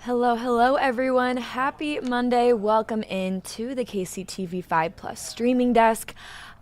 Hello, everyone. Happy Monday. Welcome into the KCTV 5 Plus streaming desk.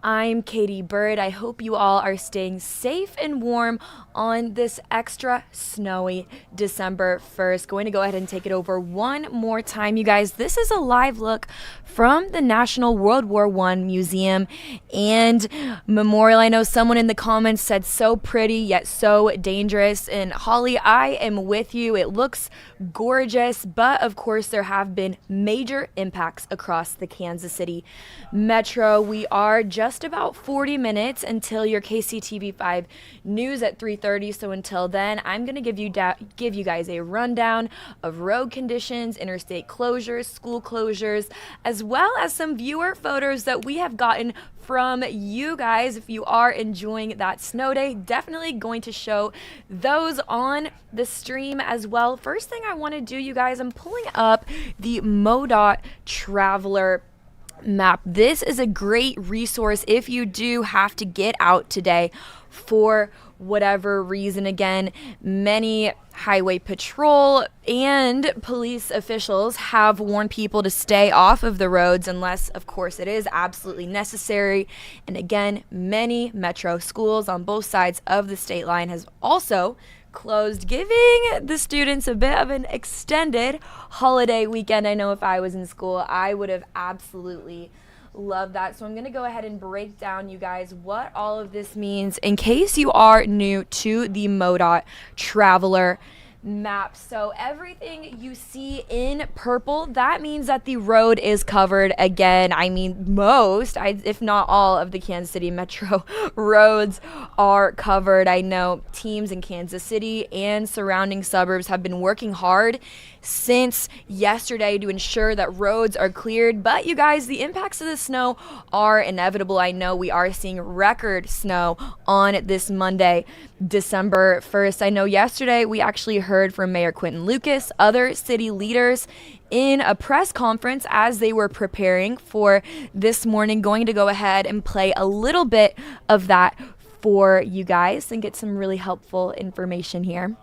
I'm Katie Bird. I hope you all are staying safe and warm on this extra snowy December 1st. Going to go ahead and take it over one more time, you guys. This is a live look from the National World War I Museum and Memorial. I know someone in the comments said so pretty yet so dangerous. And Holly, I am with you. It looks gorgeous, but of course there have been major impacts across the Kansas City Metro. We are just about 40 minutes until your KCTV5 news at 3:30. So until then, I'm going to give you guys a rundown of road conditions, interstate closures, school closures, as well as some viewer photos that we have gotten from you guys. If you are enjoying that snow day, definitely going to show those on the stream as well. First thing I want to do, you guys, I'm pulling up the MoDOT Traveler map. This is a great resource if you do have to get out today for whatever reason. Again, many highway patrol and police officials have warned people to stay off of the roads unless, of course, it is absolutely necessary. And again, many metro schools on both sides of the state line has also closed, giving the students a bit of an extended holiday weekend. I know if I was in school, I would have absolutely loved that. So I'm going to go ahead and break down, you guys, what all of this means in case you are new to the MoDOT Traveler map. So everything you see in purple, that means that the road is covered again. I mean, most, if not all, of the Kansas City Metro roads are covered. I know teams in Kansas City and surrounding suburbs have been working hard since yesterday to ensure that roads are cleared. But you guys, the impacts of the snow are inevitable. I know we are seeing record snow on this Monday, December 1st. I know yesterday we actually heard from Mayor Quinton Lucas, other city leaders in a press conference as they were preparing for this morning. Going to go ahead and play a little bit of that for you guys and get some really helpful information here.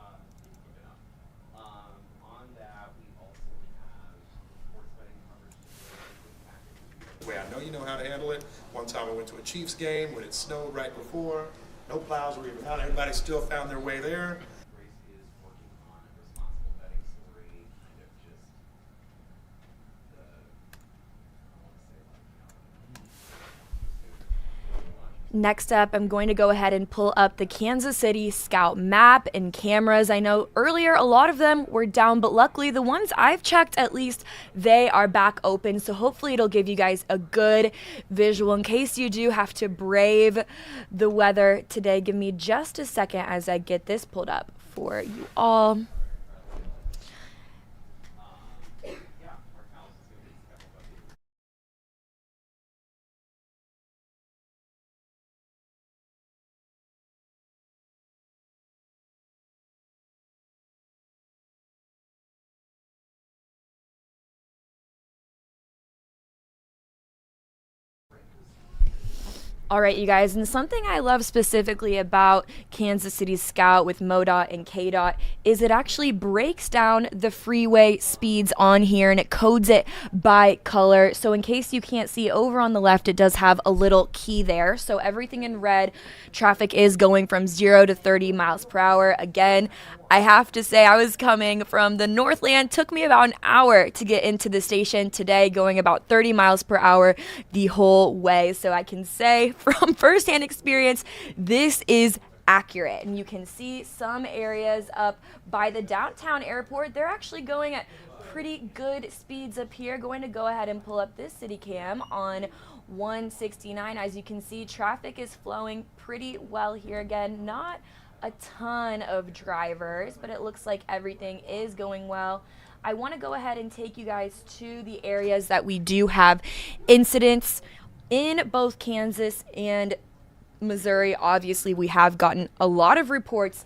I know you know how to handle it. One time I went to a Chiefs game when it snowed right before. No plows were even out. Everybody still found their way there. Next up, I'm going to go ahead and pull up the Kansas City Scout map and cameras. I know earlier a lot of them were down, but luckily the ones I've checked, at least, they are back open. So hopefully it'll give you guys a good visual in case you do have to brave the weather today. Give me just a second as I get this pulled up for you all. All right, you guys, and something I love specifically about Kansas City Scout with MoDOT and KDOT is it actually breaks down the freeway speeds on here and it codes it by color. So in case you can't see, over on the left, it does have a little key there. So everything in red, traffic is going from 0 to 30 miles per hour. Again, I have to say, I was coming from the Northland. Took me about an hour to get into the station today, going about 30 miles per hour the whole way. So I can say from firsthand experience, this is accurate. And you can see some areas up by the downtown airport. They're actually going at pretty good speeds up here. Going to go ahead and pull up this city cam on 169. As you can see, traffic is flowing pretty well here. Again, not a ton of drivers, but it looks like everything is going well. I want to go ahead and take you guys to the areas that we do have incidents in both Kansas and Missouri. Obviously, we have gotten a lot of reports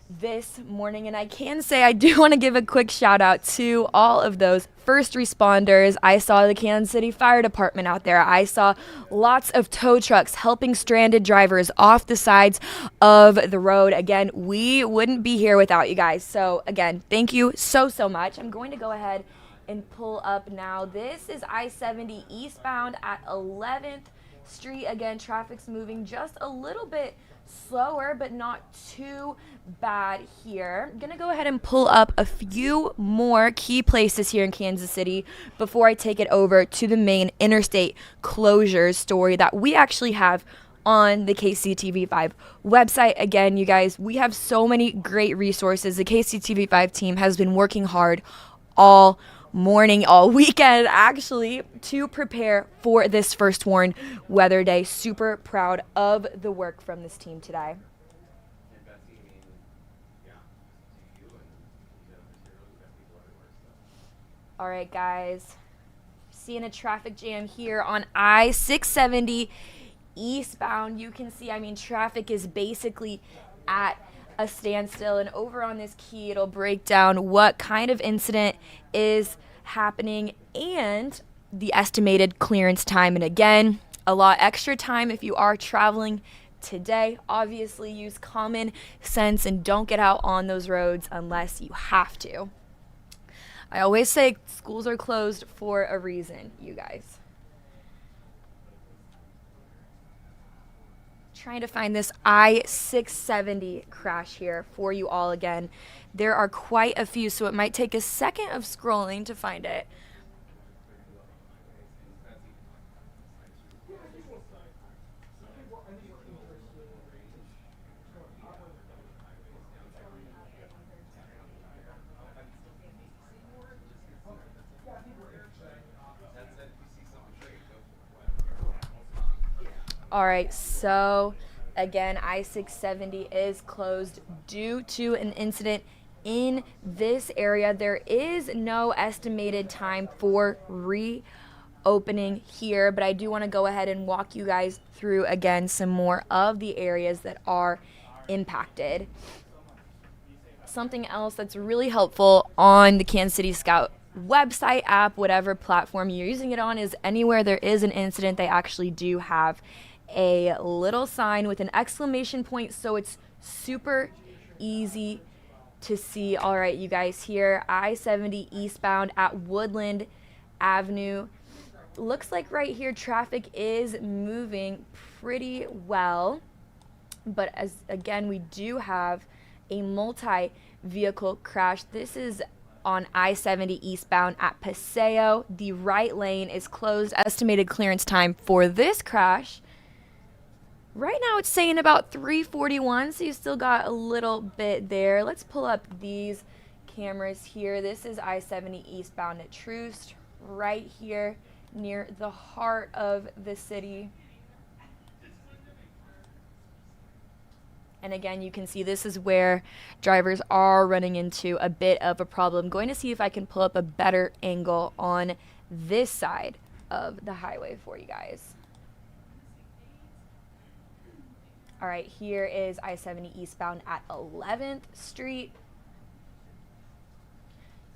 this morning, and I can say I do want to give a quick shout out to all of those first responders. I saw the Kansas City Fire Department out there. I saw lots of tow trucks helping stranded drivers off the sides of the road. Again, we wouldn't be here without you guys. So again, thank you so much. I'm going to go ahead and pull up now. This is I-70 eastbound at 11th Street. Again, traffic's moving just a little bit slower, but not too bad here. I'm gonna go ahead and pull up a few more key places here in Kansas City before I take it over to the main interstate closures story that we actually have on the KCTV5 website. Again, you guys, we have so many great resources. The KCTV5 team has been working hard all morning, all weekend actually, to prepare for this first warn weather day. Super proud of the work from this team today. All right, guys, seeing a traffic jam here on I-670 eastbound. You can see, I mean, traffic is basically at a standstill, and over on this key it'll break down what kind of incident is happening and the estimated clearance time. And again, a lot extra time if you are traveling today. Obviously use common sense and don't get out on those roads unless you have to. I always say schools are closed for a reason, you guys. Trying to find this I-670 crash here for you all again. There are quite a few, so it might take a second of scrolling to find it. All right, so again, I-670 is closed due to an incident in this area. There is no estimated time for reopening here, but I do want to go ahead and walk you guys through again some more of the areas that are impacted. Something else that's really helpful on the Kansas City Scout website, app, whatever platform you're using it on, is anywhere there is an incident, they actually do have a little sign with an exclamation point, so it's super easy to see. All right, you guys, here I-70 eastbound at Woodland Avenue. Looks like right here traffic is moving pretty well, but as again, we do have a multi-vehicle crash. This is on I-70 eastbound at Paseo. The right lane is closed. Estimated clearance time for this crash right now, it's saying about 3:41, so you still got a little bit there. Let's pull up these cameras here. This is I-70 eastbound at Troost, right here near the heart of the city. And again, you can see this is where drivers are running into a bit of a problem. Going to see if I can pull up a better angle on this side of the highway for you guys. All right, here is I-70 eastbound at 11th Street.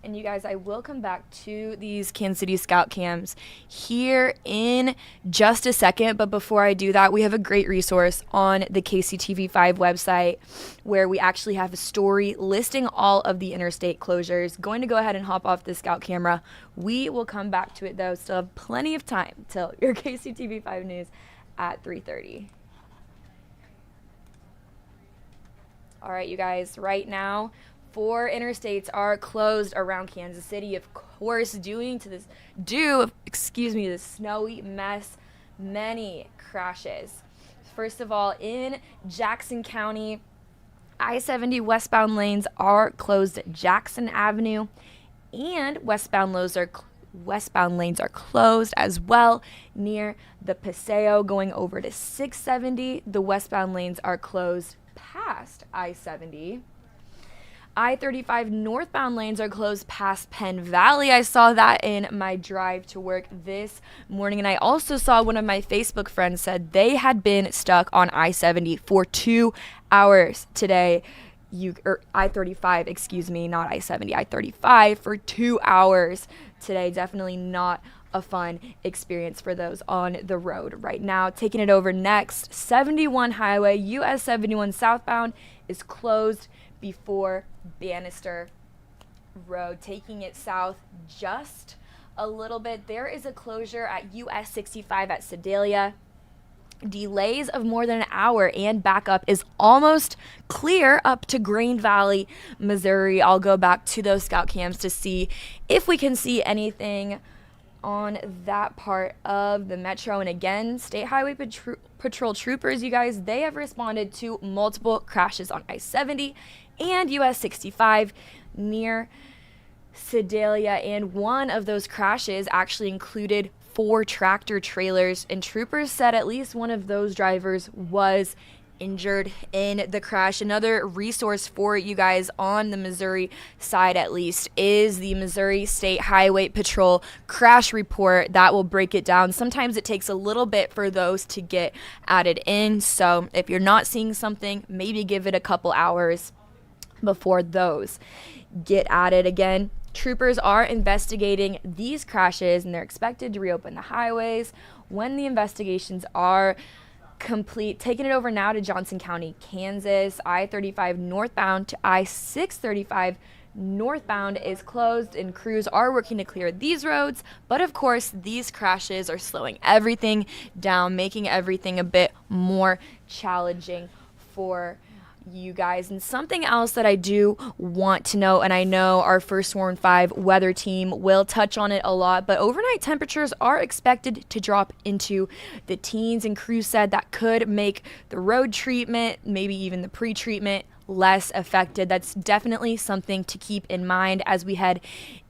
And you guys, I will come back to these Kansas City Scout cams here in just a second. But before I do that, we have a great resource on the KCTV5 website where we actually have a story listing all of the interstate closures. Going to go ahead and hop off the Scout camera. We will come back to it, though. Still have plenty of time till your KCTV5 news at 3:30. All right, you guys, right now, 4 interstates are closed around Kansas City, of course, due to this snowy mess, many crashes. First of all, in Jackson County, I-70 westbound lanes are closed at Jackson Avenue, and westbound lanes are closed as well near the Paseo. Going over to 670, the westbound lanes are closed past I-70. I-35 northbound lanes are closed past Penn Valley. I saw that in my drive to work this morning. And I also saw one of my Facebook friends said they had been stuck on I-70 for 2 hours today. I-35, excuse me, not I-70, I-35 for 2 hours today. Definitely not a fun experience for those on the road right now. Taking it over next, 71 highway, US 71 southbound is closed before Bannister Road. Taking it south just a little bit, there is a closure at US 65 at Sedalia. Delays of more than an hour and backup is almost clear up to Green Valley, Missouri. I'll go back to those scout cams to see if we can see anything on that part of the metro. And again, State Highway Patrol troopers, you guys, they have responded to multiple crashes on I-70 and US 65 near Sedalia, and one of those crashes actually included 4 tractor trailers, and troopers said at least one of those drivers was injured in the crash. Another resource for you guys on the Missouri side, at least, is the Missouri State Highway Patrol crash report. That will break it down. Sometimes it takes a little bit for those to get added in, so if you're not seeing something, maybe give it a couple hours before those get added. Again, troopers are investigating these crashes, and they're expected to reopen the highways when the investigations are complete. Taking it over now to Johnson County, Kansas, I-35 northbound to I-635 northbound is closed, and crews are working to clear these roads. But of course, these crashes are slowing everything down, making everything a bit more challenging for you guys. And something else that I do want to know, and I know our First Warn 5 weather team will touch on it a lot, but overnight temperatures are expected to drop into the teens, and crews said that could make the road treatment, maybe even the pre-treatment, less affected. That's definitely something to keep in mind as we head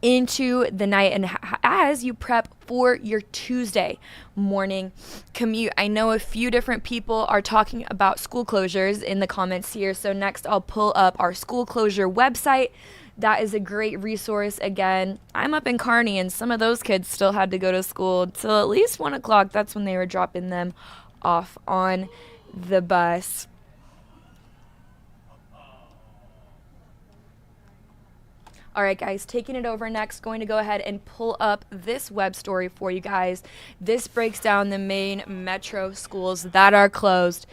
into the night and as you prep for your Tuesday morning commute. I know a few different people are talking about school closures in the comments here, so next I'll pull up our school closure website. That is a great resource. Again, I'm up in Kearney, and some of those kids still had to go to school till at least 1 o'clock. That's when they were dropping them off on the bus. All right, guys, taking it over next, going to go ahead and pull up this web story for you guys. This breaks down the main metro schools that are closed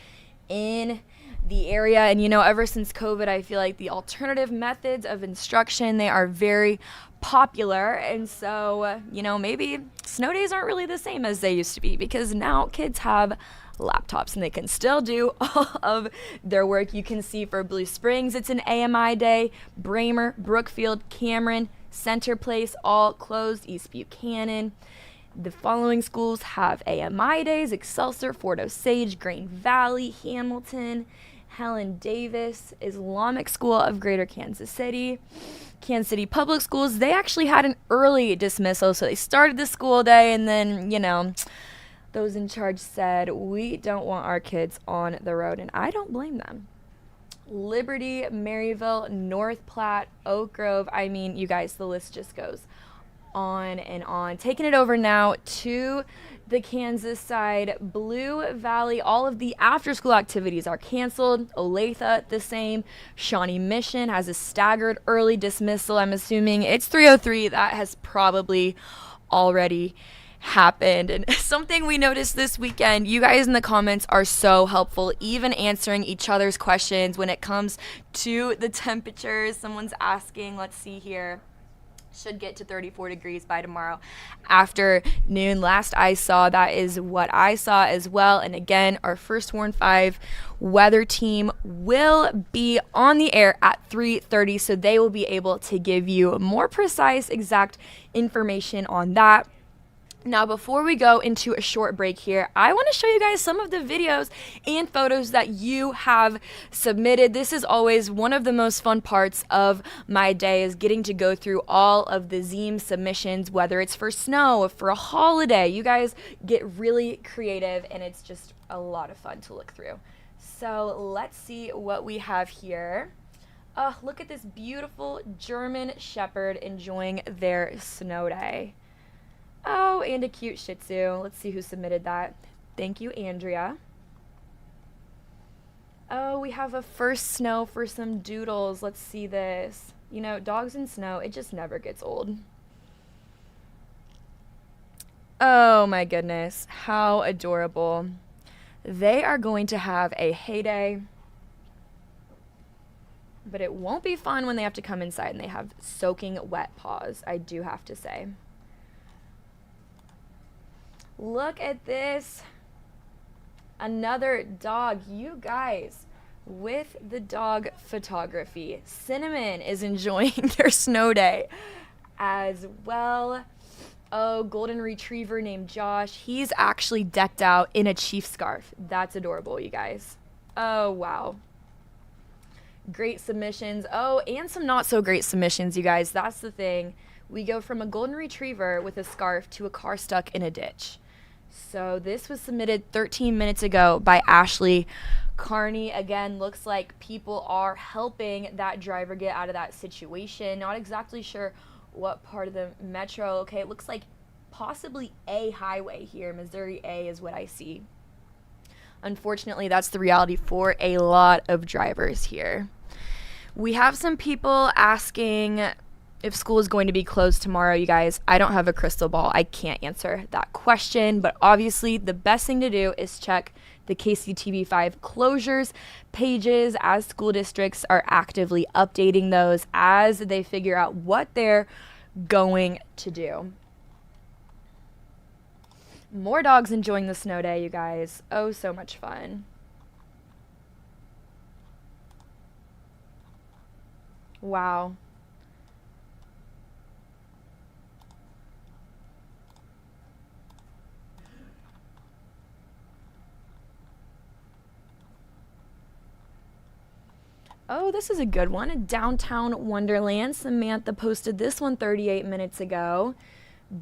in the area. And, you know, ever since COVID, I feel like the alternative methods of instruction, they are very popular. And so, you know, maybe snow days aren't really the same as they used to be, because now kids have laptops and they can still do all of their work. You can see for Blue Springs, it's an AMI day. Bramer, Brookfield, Cameron, Center Place, all closed. East Buchanan. The following schools have AMI days: Excelsior, Fort Osage, Green Valley, Hamilton, Helen Davis, Islamic School of Greater Kansas City. Kansas City Public Schools, they actually had an early dismissal, so they started the school day, and then, you know, those in charge said, we don't want our kids on the road, and I don't blame them. Liberty, Maryville, North Platte, Oak Grove, I mean, you guys, the list just goes on and on. Taking it over now to the Kansas side, Blue Valley, all of the after-school activities are canceled. Olathe, the same. Shawnee Mission has a staggered early dismissal. I'm assuming it's 303. That has probably already happened. And something we noticed this weekend, you guys in the comments are so helpful, even answering each other's questions when it comes to the temperatures. Someone's asking, let's see here, should get to 34 degrees by tomorrow afternoon. Last I saw, that is what I saw as well. And again, our First Warn 5 weather team will be on the air at 3:30, so they will be able to give you more precise, exact information on that. Now, before we go into a short break here, I want to show you guys some of the videos and photos that you have submitted. This is always one of the most fun parts of my day, is getting to go through all of the Zeem submissions, whether it's for snow or for a holiday. You guys get really creative, and it's just a lot of fun to look through. So let's see what we have here. Look at this beautiful German Shepherd enjoying their snow day. Oh, and a cute Shih Tzu. Let's see who submitted that. Thank you, Andrea. Oh, we have a first snow for some doodles. Let's see this. You know, dogs in snow, it just never gets old. Oh my goodness, how adorable. They are going to have a heyday, but it won't be fun when they have to come inside and they have soaking wet paws, I do have to say. Look at this. Another dog. You guys, with the dog photography, Cinnamon is enjoying their snow day as well. Oh, golden retriever named Josh. He's actually decked out in a chief scarf. That's adorable, you guys. Oh, wow. Great submissions. Oh, and some not so great submissions, you guys. That's the thing. We go from a golden retriever with a scarf to a car stuck in a ditch. So this was submitted 13 minutes ago by Ashley Carney. Again, looks like people are helping that driver get out of that situation. Not exactly sure what part of the metro. Okay, it looks like possibly a highway here. Missouri A is what I see. Unfortunately, that's the reality for a lot of drivers here. We have some people asking if school is going to be closed tomorrow, you guys. I don't have a crystal ball. I can't answer that question, but obviously the best thing to do is check the KCTV5 closures pages as school districts are actively updating those as they figure out what they're going to do. More dogs enjoying the snow day, you guys. Oh, so much fun. Wow. Oh, this is a good one. A Downtown Wonderland. Samantha posted this one 38 minutes ago.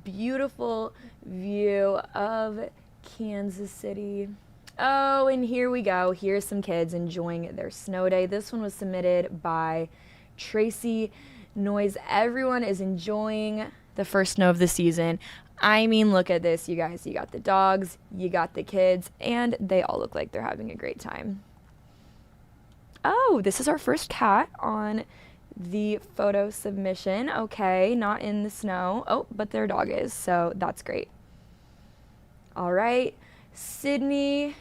Beautiful view of Kansas City. Oh, and here we go. Here's some kids enjoying their snow day. This one was submitted by Tracy Noise. Everyone is enjoying the first snow of the season. I mean, look at this, you guys. You got the dogs, you got the kids, and they all look like they're having a great time. Oh, this is our first cat on the photo submission. Okay, not in the snow. Oh, but their dog is, so that's great. All right, Sydney,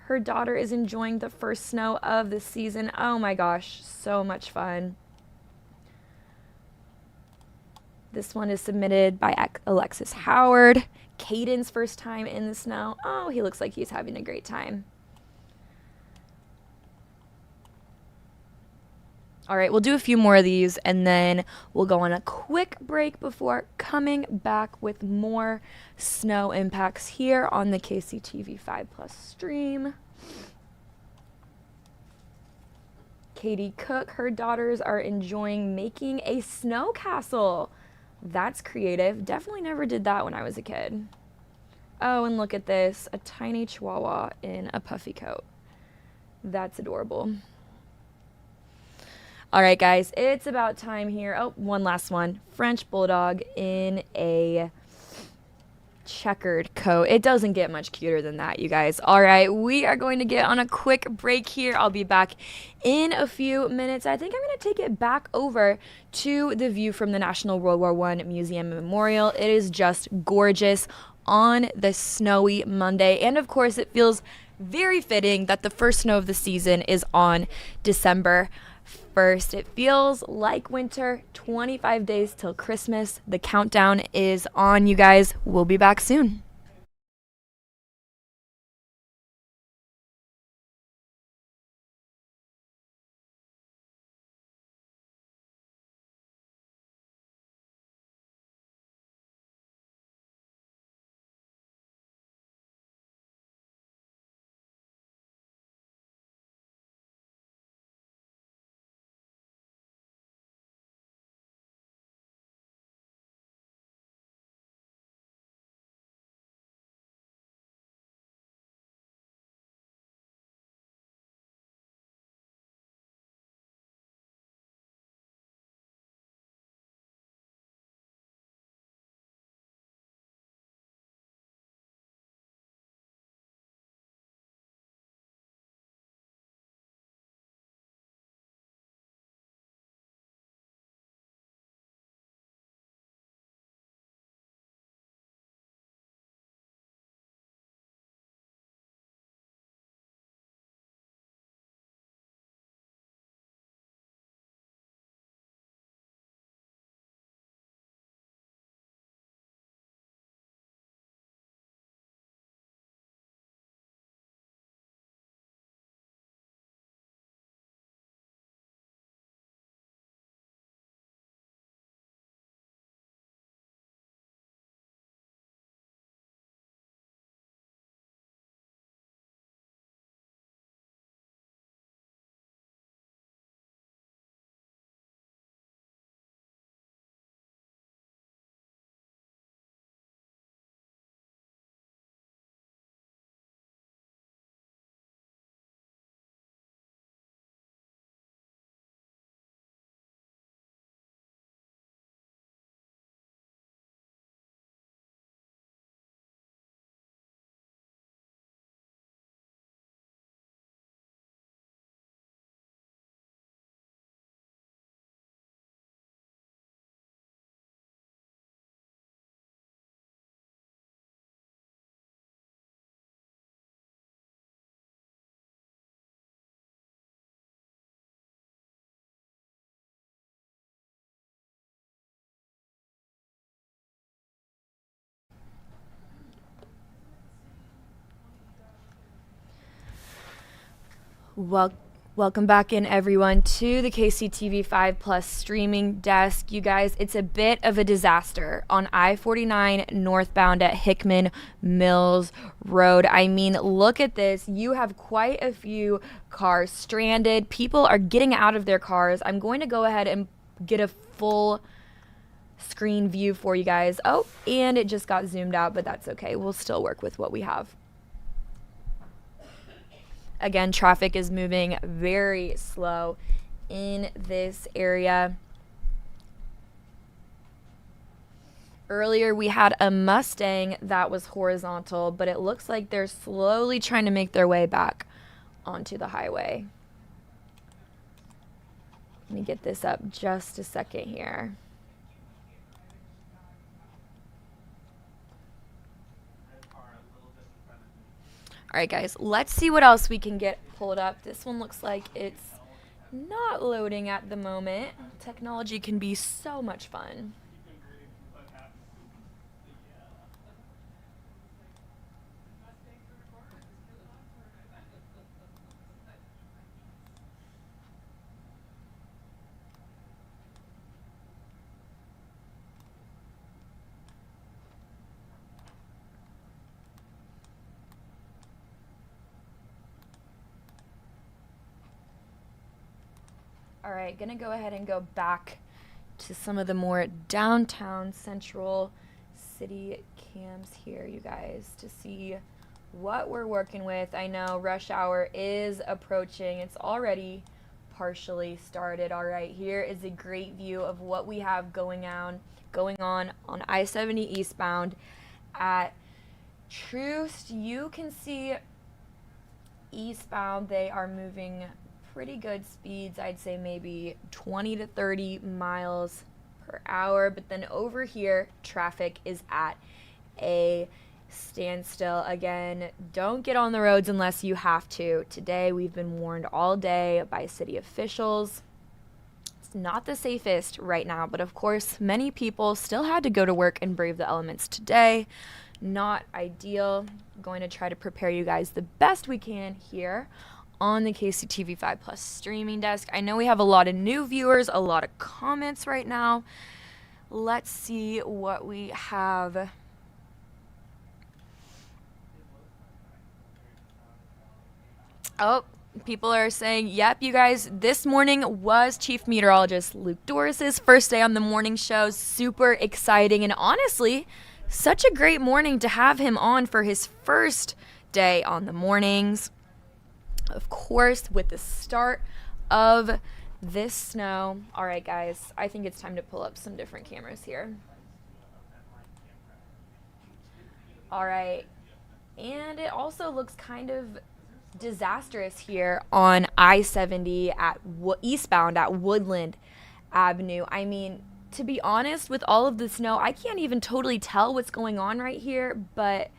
her daughter is enjoying the first snow of the season. Oh my gosh, so much fun. This one is submitted by Alexis Howard. Caden's first time in the snow. Oh, he looks like he's having a great time. All right, we'll do a few more of these and then we'll go on a quick break before coming back with more snow impacts here on the KCTV 5 Plus stream. Katie Cook, her daughters are enjoying making a snow castle. That's creative. Definitely never did that when I was a kid. Oh, and look at this, a tiny chihuahua in a puffy coat. That's adorable. All right, guys, it's about time here. Oh, one last one. French Bulldog in a checkered coat. It doesn't get much cuter than that, you guys. All right, we are going to get on a quick break here. I'll be back in a few minutes. I think I'm going to take it back over to the view from the National World War I Museum Memorial. It is just gorgeous on the snowy Monday. And of course, it feels very fitting that the first snow of the season is on December 1st. It feels like winter. 25 days till Christmas. The countdown is on, you guys. We'll be back soon. Well, welcome back in, everyone, to the KCTV 5 Plus streaming desk. You guys, it's a bit of a disaster on I-49 northbound at Hickman Mills Road. I mean, look at this. You have quite a few cars stranded. People are getting out of their cars. I'm going to go ahead and get a full screen view for you guys. Oh, and it just got zoomed out, but that's okay. We'll still work with what we have. Again, traffic is moving very slow in this area. Earlier, we had a Mustang that was horizontal, but it looks like they're slowly trying to make their way back onto the highway. Let me get this up just a second here. All right, guys, let's see what else we can get pulled up. This one looks like it's not loading at the moment. Technology can be so much fun. All right, gonna go ahead and go back to some of the more downtown central city cams here, you guys, to see what we're working with. I know rush hour is approaching. It's already partially started. All right, here is a great view of what we have going on I-70 eastbound at Troost. You can see eastbound they are moving pretty good speeds. I'd say maybe 20 to 30 miles per hour. But then over here, traffic is at a standstill. Again, don't get on the roads unless you have to. Today, we've been warned all day by city officials. It's not the safest right now, but of course, many people still had to go to work and brave the elements today. Not ideal. I'm going to try to prepare you guys the best we can here on the KCTV 5 Plus streaming desk. I know we have a lot of new viewers, a lot of comments right now. Let's see what we have. Oh, people are saying, yep, you guys, this morning was Chief Meteorologist Luke Doris's first day on the morning show. Super exciting, and honestly, such a great morning to have him on for his first day on the mornings. Of course, with the start of this snow. All right, guys, I think it's time to pull up some different cameras here. All right, and it also looks kind of disastrous here on I-70 at eastbound at Woodland Avenue. I mean, to be honest, with all of the snow, I can't even totally tell what's going on right here, but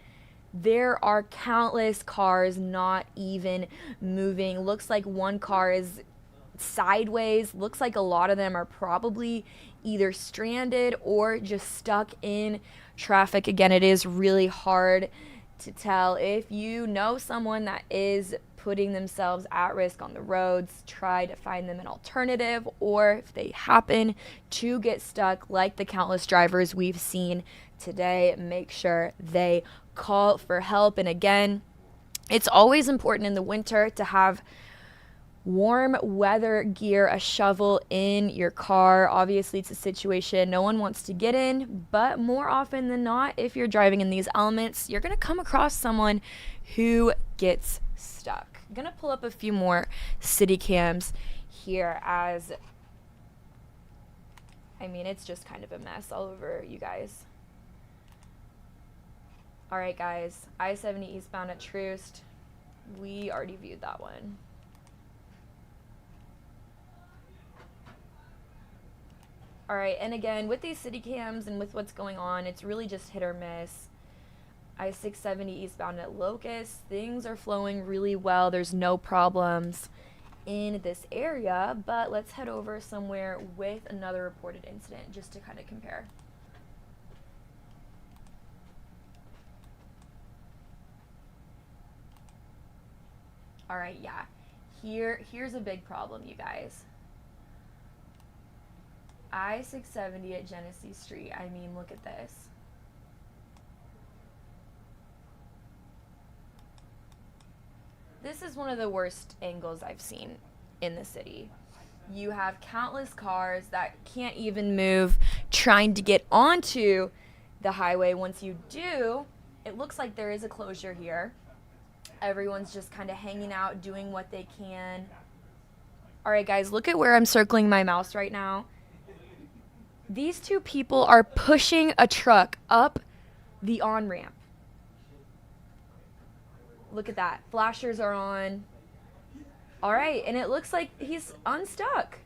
there are countless cars not even moving. Looks like one car is sideways. Looks like a lot of them are probably either stranded or just stuck in traffic. Again, it is really hard to tell. If you know someone that is putting themselves at risk on the roads, try to find them an alternative, or if they happen to get stuck like the countless drivers we've seen today, make sure they call for help. And again, it's always important in the winter to have warm weather gear, a shovel in your car. Obviously, it's a situation no one wants to get in, but more often than not, if you're driving in these elements, you're going to come across someone who gets stuck. I'm going to pull up a few more city cams here as, I mean, it's just kind of a mess all over, you guys. All right, guys, I-70 eastbound at Troost. We already viewed that one. All right, and again, with these city cams and with what's going on, it's really just hit or miss. I-670 eastbound at Locust, things are flowing really well. There's no problems in this area, but let's head over somewhere with another reported incident just to kind of compare. All right, yeah. Here's a big problem, you guys. I-670 at Genesee Street. I mean, look at this. This is one of the worst angles I've seen in the city. You have countless cars that can't even move trying to get onto the highway. Once you do, it looks like there is a closure here. Everyone's just kind of hanging out, doing what they can. All right, guys, look at where I'm circling my mouse right now. These two people are pushing a truck up the on-ramp. Look at that. Flashers are on. All right, and it looks like he's unstuck.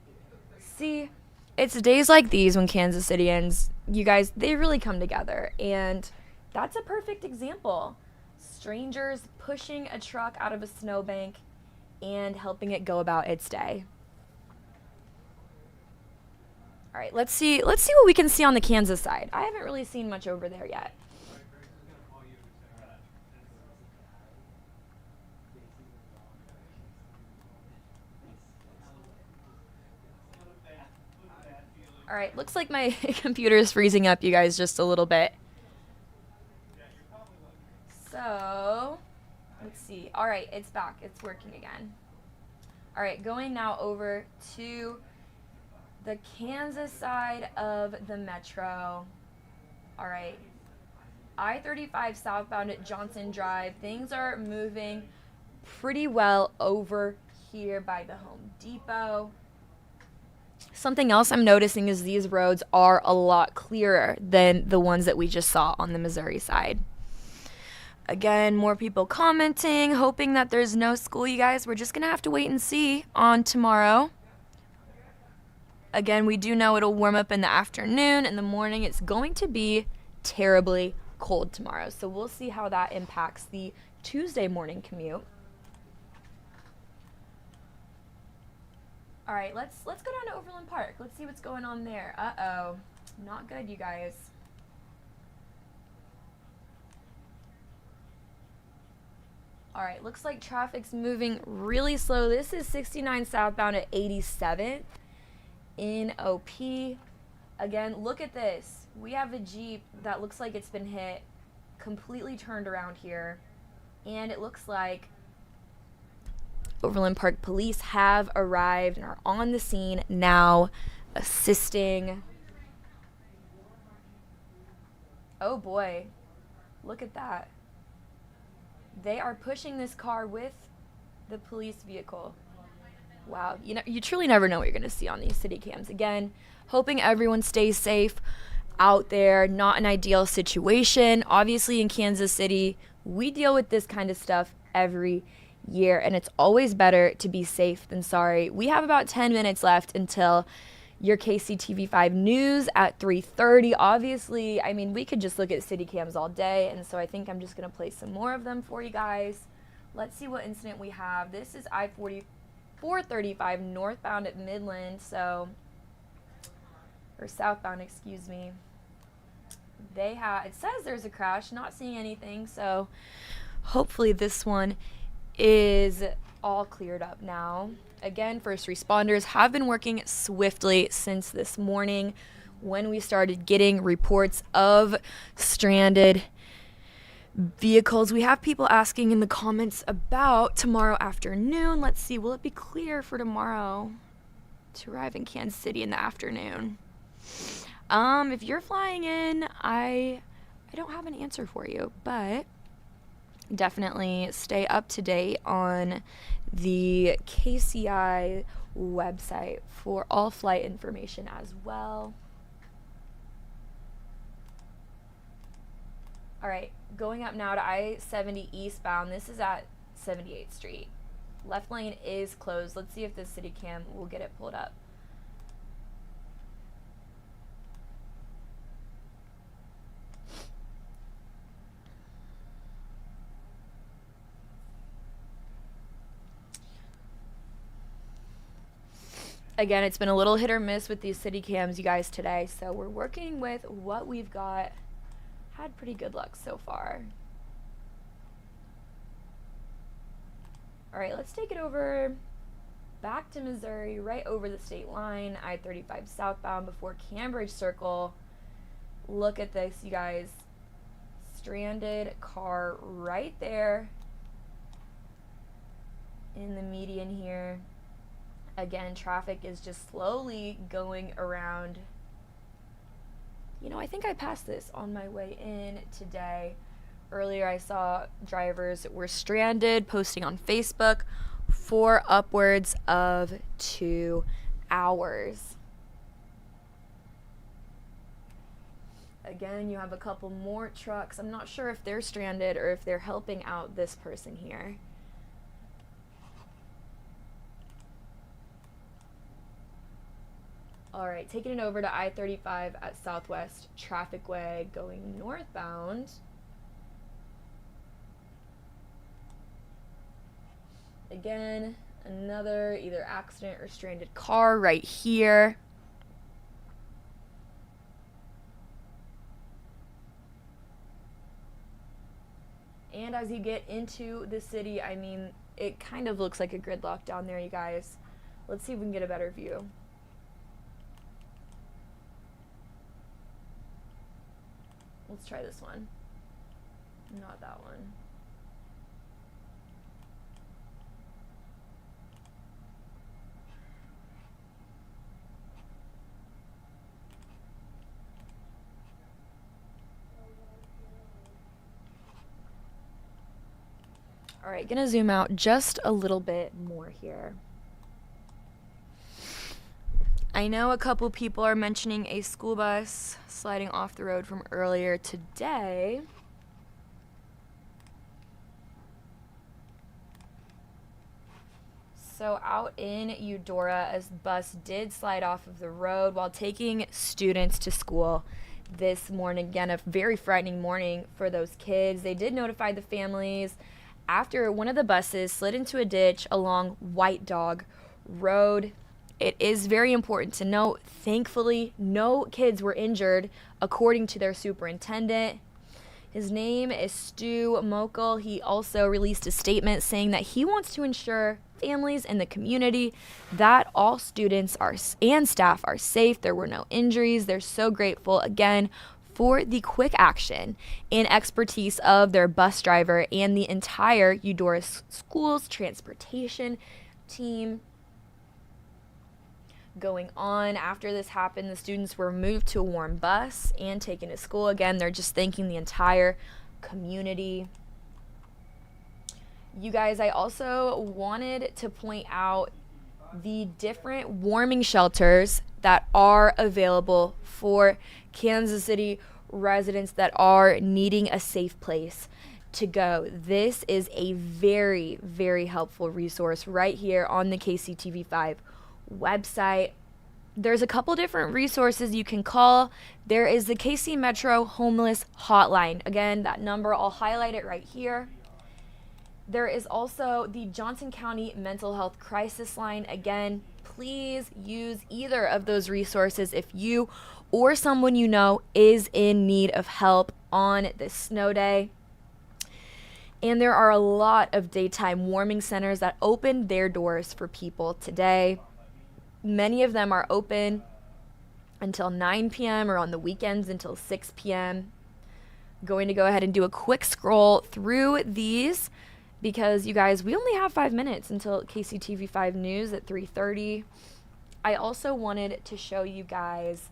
See, it's days like these when Kansas Cityans, you guys, they really come together. And that's a perfect example. Strangers pushing a truck out of a snowbank and helping it go about its day. All right, let's see what we can see on the Kansas side. I haven't really seen much over there yet. All right, looks like my computer is freezing up, you guys, just a little bit. So, let's see. All right, it's back. It's working again. All right, going now over to the Kansas side of the metro. All right, I-35 southbound at Johnson Drive. Things are moving pretty well over here by the Home Depot. Something else I'm noticing is these roads are a lot clearer than the ones that we just saw on the Missouri side. Again, more people commenting, hoping that there's no school, you guys. We're just going to have to wait and see on tomorrow. Again, we do know it'll warm up in the afternoon. In the morning, it's going to be terribly cold tomorrow. So we'll see how that impacts the Tuesday morning commute. All right, let's go down to Overland Park. Let's see what's going on there. Uh-oh. Not good, you guys. All right, looks like traffic's moving really slow. This is 69 southbound at 87th in OP. Again, look at this. We have a Jeep that looks like it's been hit, completely turned around here, and it looks like Overland Park police have arrived and are on the scene now, assisting. Oh boy, look at that. They are pushing this car with the police vehicle. Wow, you truly never know what you're going to see on these city cams. Again, hoping everyone stays safe out there. Not an ideal situation. Obviously in Kansas City, we deal with this kind of stuff every year, and it's always better to be safe than sorry. We have about 10 minutes left until your KCTV5 news at 3:30. Obviously, I mean, we could just look at city cams all day, and so I think I'm just going to play some more of them for you guys. Let's see what incident we have. This is I-435 northbound at Midland, or southbound, excuse me. It says there's a crash, not seeing anything, so hopefully this one is all cleared up now. Again, first responders have been working swiftly since this morning when we started getting reports of stranded vehicles. We have people asking in the comments about tomorrow afternoon. Let's see, will it be clear for tomorrow to arrive in Kansas City in the afternoon? If you're flying in, I don't have an answer for you, but definitely stay up to date on the KCI website for all flight information as well. All right, going up now to I-70 eastbound. This is at 78th Street. Left lane is closed. Let's see if this city cam will get it pulled up. Again, it's been a little hit or miss with these city cams, you guys, today. So we're working with what we've got. Had pretty good luck so far. All right, let's take it over back to Missouri, right over the state line, I-35 southbound before Cambridge Circle. Look at this, you guys. Stranded car right there in the median here. Again, traffic is just slowly going around. You know, I think I passed this on my way in today. Earlier I saw drivers were stranded, posting on Facebook for upwards of 2 hours. Again, you have a couple more trucks. I'm not sure if they're stranded or if they're helping out this person here. All right, taking it over to I-35 at Southwest Traffic Way going northbound. Again, another either accident or stranded car right here. And as you get into the city, I mean, it kind of looks like a gridlock down there, you guys. Let's see if we can get a better view. Let's try this one. Not that one. All right, gonna zoom out just a little bit more here. I know a couple people are mentioning a school bus sliding off the road from earlier today. So out in Eudora, a bus did slide off of the road while taking students to school this morning. Again, a very frightening morning for those kids. They did notify the families after one of the buses slid into a ditch along White Dog Road. It is very important to note, thankfully, no kids were injured, according to their superintendent. His name is Stu Mokel. He also released a statement saying that he wants to ensure families in the community that all students and staff are safe. There were no injuries. They're so grateful, again, for the quick action and expertise of their bus driver and the entire Eudora Schools transportation team. Going on, after this happened, the students were moved to a warm bus and taken to school. Again, they're just thanking the entire community. You guys, I also wanted to point out the different warming shelters that are available for Kansas City residents that are needing a safe place to go. This is a very, very helpful resource right here on the KCTV5 website. There's a couple different resources you can call. There is the KC Metro Homeless Hotline. Again, that number, I'll highlight it right here. There is also the Johnson County Mental Health Crisis Line. Again, please use either of those resources if you or someone you know is in need of help on this snow day. And there are a lot of daytime warming centers that opened their doors for people today. Many of them are open until 9 p.m. or on the weekends until 6 p.m. Going to go ahead and do a quick scroll through these because, you guys, we only have 5 minutes until KCTV5 News at 3:30. I also wanted to show you guys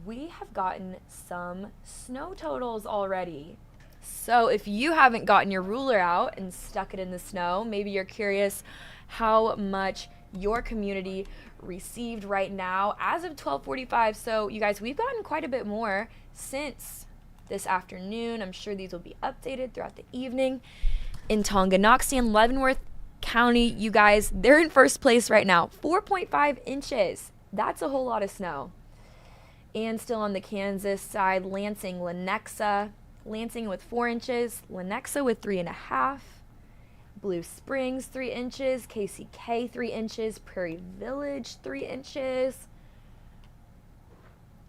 we have gotten some snow totals already. So if you haven't gotten your ruler out and stuck it in the snow, maybe you're curious how much your community received right now as of 12:45. So you guys, we've gotten quite a bit more since this afternoon. I'm sure these will be updated throughout the evening. In Tonganoxie and Leavenworth County, you guys, they're in first place right now, 4.5 inches. That's a whole lot of snow. And still on the Kansas side, Lansing, Lenexa, Lansing with 4 inches, Lenexa with 3.5, Blue Springs 3 inches, KCK 3 inches, Prairie Village 3 inches.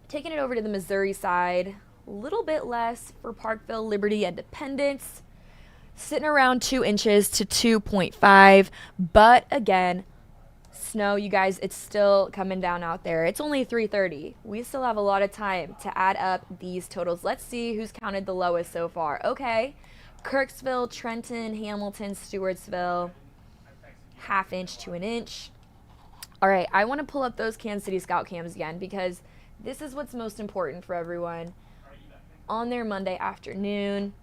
Taking it over to the Missouri side, a little bit less for Parkville, Liberty, Independence, sitting around 2 inches to 2.5, but again, Snow, you guys, it's still coming down out there. It's only 3:30. We still have a lot of time to add up these totals. Let's see who's counted the lowest so far. Okay, Kirksville, Trenton, Hamilton, Stewartsville, ½ inch to an inch. All right, I want to pull up those Kansas City Scout cams again because this is what's most important for everyone on their Monday afternoon.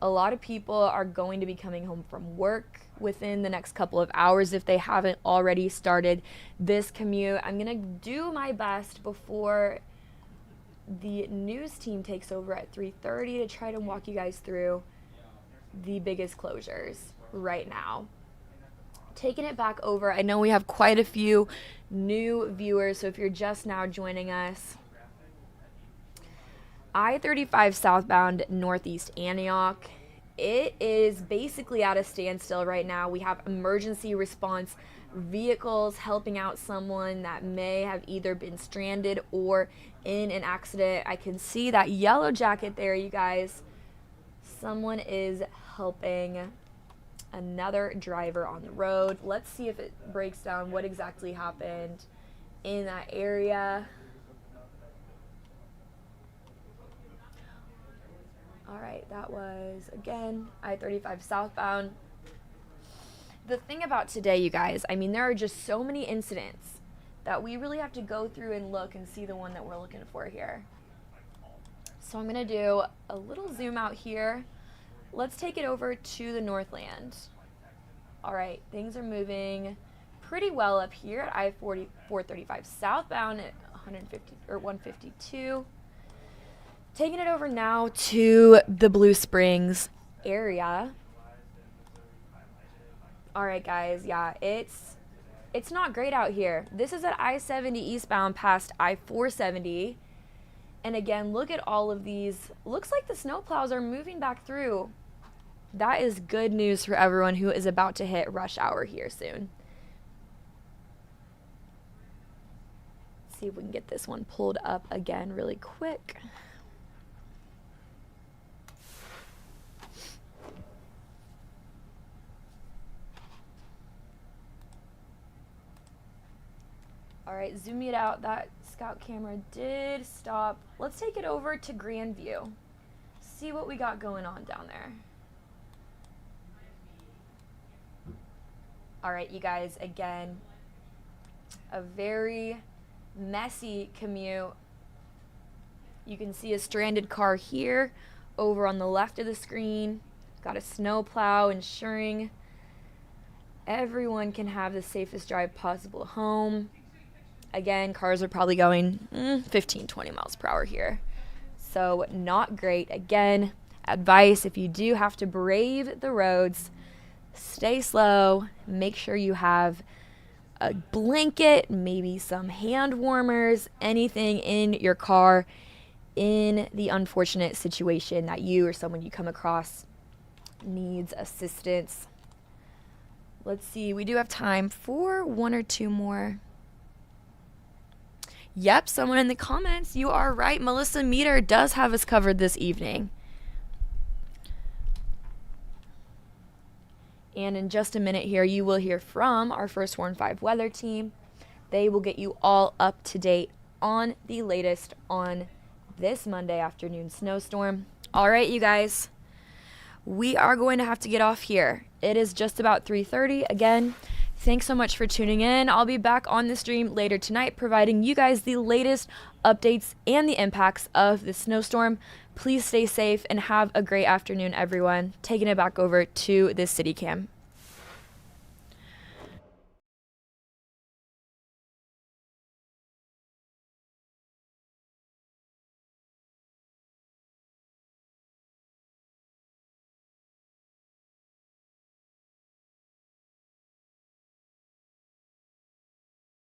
A lot of people are going to be coming home from work within the next couple of hours if they haven't already started this commute. I'm going to do my best before the news team takes over at 3:30 to try to walk you guys through the biggest closures right now. Taking it back over, I know we have quite a few new viewers, so if you're just now joining us, I-35 southbound Northeast Antioch, it is basically at a standstill right now. We have emergency response vehicles helping out someone that may have either been stranded or in an accident. I can see that yellow jacket there, you guys. Someone is helping another driver on the road. Let's see if it breaks down what exactly happened in that area. All right, that was, again, I-35 southbound. The thing about today, you guys, I mean, there are just so many incidents that we really have to go through and look and see the one that we're looking for here. So I'm going to do a little zoom out here. Let's take it over to the Northland. All right, things are moving pretty well up here at I-435 southbound at 152. Taking it over now to the Blue Springs area. All right, guys, yeah, it's not great out here. This is at I-70 eastbound past I-470. And again, look at all of these. Looks like the snowplows are moving back through. That is good news for everyone who is about to hit rush hour here soon. Let's see if we can get this one pulled up again really quick. All right, zoom it out. That scout camera did stop. Let's take it over to Grandview. See what we got going on down there. All right, you guys, again, a very messy commute. You can see a stranded car here over on the left of the screen. Got a snowplow ensuring everyone can have the safest drive possible home. Again, cars are probably going 15, 20 miles per hour here. So not great. Again, advice, if you do have to brave the roads, stay slow. Make sure you have a blanket, maybe some hand warmers, anything in your car in the unfortunate situation that you or someone you come across needs assistance. Let's see. We do have time for one or two more. Yep, someone in the comments, you are right. Melissa Meter does have us covered this evening. And in just a minute here, you will hear from our First Warn 5 weather team. They will get you all up to date on the latest on this Monday afternoon snowstorm. All right, you guys, we are going to have to get off here. It is just about 3:30 again. Thanks so much for tuning in. I'll be back on the stream later tonight, providing you guys the latest updates and the impacts of the snowstorm. Please stay safe and have a great afternoon, everyone. Taking it back over to the city cam.